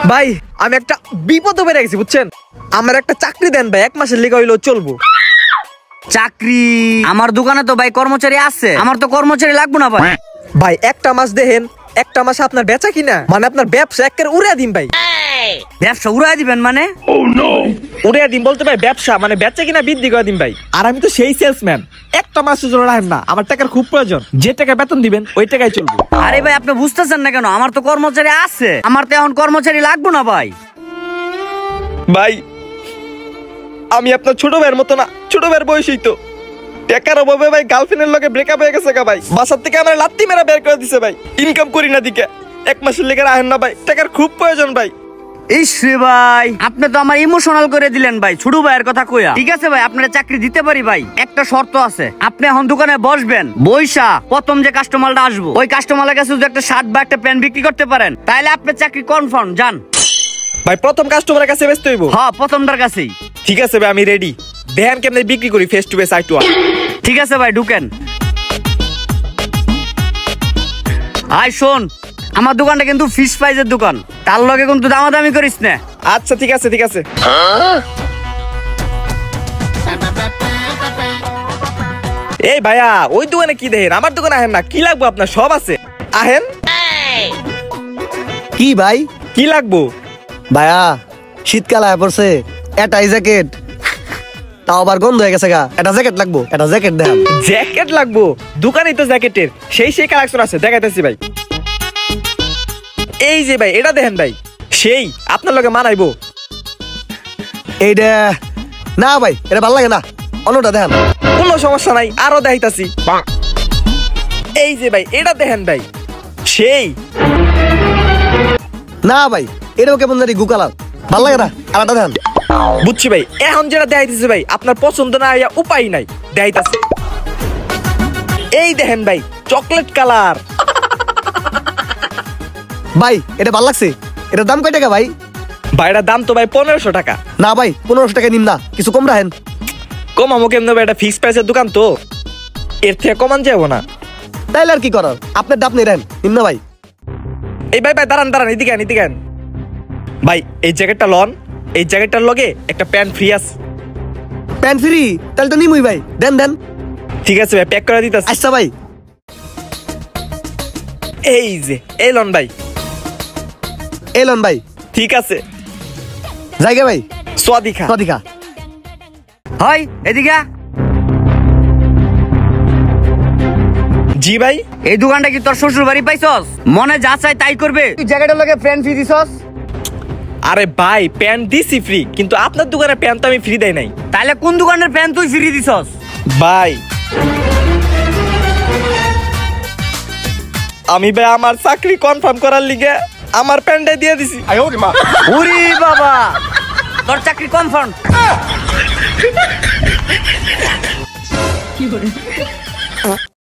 ভাই আমি একটা বিপদে পড়ে গেছি বুঝছেন, আমার একটা চাকরি দেন ভাই, 1 মাসের লেগে হইলো চলবো। চাকরি? আমার দোকানে তো ভাই কর্মচারী আছে, আমার তো কর্মচারী লাগবে না ভাই। ভাই একটা মাস দেখেন, একটা মাসে আপনার বেচা কিনা মানে আপনার ব্যবসা একের উড়ে দিন ভাই। ব্যবসা উড়াই দিবেন মানে? উড়ে দিন বলতে ভাই ব্যবসা মানে বেচা কিনা বৃদ্ধি করে দিন ভাই। আর আমি তো সেই সেলসম্যান, একটা মাসের জন্য রাখেন না, আমার টাকার খুব প্রয়োজন, যে টাকা বেতন দিবেন ওই টাকায় চলবো। আরে ভাই আপনি বুঝতেছেন না কেন, আমার তো কর্মচারী আছে, আমার তো এখন কর্মচারী লাগবে না ভাই। ভাই আমি আপনার ছোট ভাইয়ের মতো না, ছোট ভাইয়ের বয়সই তো, টাকার অভাবে ভাই গার্লফ্রেন্ডের লগে ব্রেকআপ হয়ে গেছে ভাই, বাসার থেকে আমার লাত্তি মেরা বের করে দিছে ভাই, ইনকাম করি না দিকে, 1 মাসের লেগে রাখেন না ভাই, টাকার খুব প্রয়োজন ভাই। ইস রে ভাই, আপনি তো আমার ইমোশনাল করে দিলেন ভাই, ছোট ভাইয়ের কথা কইয়া। ঠিক আছে ভাই, আপনার চাকরি দিতে পারি ভাই, একটা শর্ত আছে, আপনি এখন দোকানে বসবেন, বইসা প্রথম যে কাস্টমারটা আসবো ওই কাস্টমারের কাছে যদি একটা শার্ট বা একটা প্যান্ট বিক্রি করতে পারেন তাহলে আপনার চাকরি কনফার্ম। যান ভাই প্রথম কাস্টমারের কাছে ব্যস্ত হইব? হ্যাঁ প্রথমটার কাছেই। ঠিক আছে ভাই আমি রেডি, দেখেন কেমনে বিক্রি করি face to face eye to eye. ঠিক আছে ভাই ঢুকেন। আয় শোন, আমার দোকানটা কিন্তু ফিশ ফ্রাইজের দোকান, তার লগে কিন্তু দামাদামি করিস না। আচ্ছা ঠিক আছে ঠিক আছে। এই ভাইয়া ওই দোকানে কি দেখেন, আমার দোকানে আহেন না, কি লাগবো আপনার? সব আছে, আহেন। কি ভাই কি লাগবো? ভাইয়া শীতকাল আয়া পড়ছে, এটা জ্যাকেট, তাও আবার গন্ধ হয়ে গেছে গা, এটা জ্যাকেট লাগবো, এটা জ্যাকেট দেন। জ্যাকেট লাগবো? দোকানেই তো জ্যাকেটের সেই কালেকশন আছে, দেখাইতেছি ভাই। এই যে ভাই এটা দেখেন ভাই, সেই আপনার লগে মানাইবো। এইটা না ভাই, এটা ভালো লাগে না, অন্যটা দেন। কোনো সমস্যা নাই, আরো দেখাইতাছি। এই যে ভাই এটা দেখেন ভাই, সেই। না ভাই এটাও কেমন জানি গুকালার, ভালো লাগে না, আর একটা দেন। বুঝছি ভাই, এখন যেটা দেখাইতেছে ভাই আপনার পছন্দ না হইয়া উপায় নাই, দেখাইতাছি। এই দেখেন ভাই চকলেট কালার। ভাই এটা ভালো লাগছে, এটার দাম কয় টাকা ভাই? ভাই এটার দাম তো ভাই 1500 টাকা। না ভাই 1500 টাকা নিম না, কিছু কম রাখেন। কমামো কেমন ভাই, এটা ফিক্সড প্রাইসের দোকান তো, এর থেকে কমান যাবো না। তাইলে আর কি করার, আপনার দাম নেই, নিম না ভাই। এই ভাই ভাই দাঁড়ান দাঁড়ান, এদিকে আন এদিকে আন। ভাই এই জ্যাকেটটা লন, এই জ্যাকেটটার লগে একটা প্যান্ট ফ্রি আছে। Pant free? তাহলে তো নিমই ভাই, দেন দেন। ঠিক আছে ভাই প্যাক করে দিতেছি। আচ্ছা ভাই। এই যে এই লন ভাই। এলন ভাই। ঠিক আছে জায়গা ভাই। স্বাদিকা স্বাদিকা। হয় এদিকে। জি ভাই। এই দোকানটা কি তোর শ্বশুর বাড়ি পাইছস? মনে যা চাই তাই করবে, তুই জ্যাকেটের লগে প্যান্ট ফ্রি দিছস। আরে ভাই প্যান্ট দিছি ফ্রি, কিন্তু আপনার দোকানে প্যান্ট তো আমি ফ্রি দেই নাই। তাহলে কোন দোকানের প্যান্ট তুই ফ্রি দিছস? ভাই আমি ভাই আমার চাকরি কনফার্ম করার লিগে আমার প্যান্টটাই দিয়ে দিছি। ওরে বাবা, তোর চাকরি কনফার্ম।